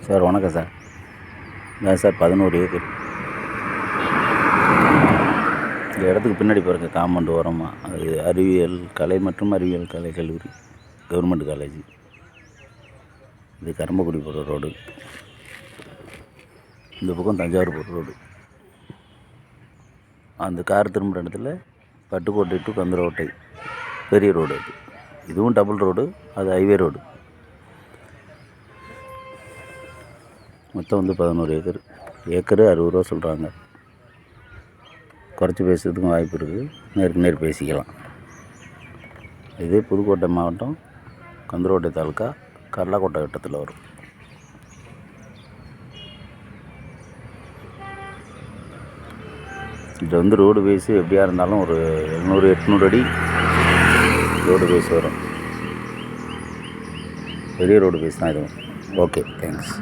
Sir வணக்கம் sir. இதான் sir 11 acre. இந்த இடத்துக்கு பின்னாடி பாருங்கள், காம்பவுண்டு ஓரமாக அது கலை மற்றும் அறிவியல் கலை கல்லூரி, கவர்மெண்ட் காலேஜ். இது கரம்பக்குடி போகிற ரோடு. இந்த பக்கம் தஞ்சாவூர் போகிற ரோடு. அந்த கார் திரும்புகிற இடத்துல பட்டுக்கோட்டை டு கந்தரோட்டை பெரிய ரோடு. அது இதுவும் டபுள் ரோடு, அது ஹைவே ரோடு. மொத்தம் 11 ஏக்கர். ஏக்கரு 60 ரூபா சொல்கிறாங்க. குறைச்சி பேசுறதுக்கும் வாய்ப்பு இருக்குது. நேருக்கு நேர் பேசிக்கலாம். இது புதுக்கோட்டை மாவட்டம், கந்தரோட்டை தாலுக்கா, கர்லாக்கோட்டை வட்டத்தில் வரும். இது ரோடு பேஸு எப்படியா இருந்தாலும் ஒரு 700-800 அடி ரோடு பேஸ் வரும். பெரிய ரோடு பேஸ் தான் இதுவும். Okay, thanks.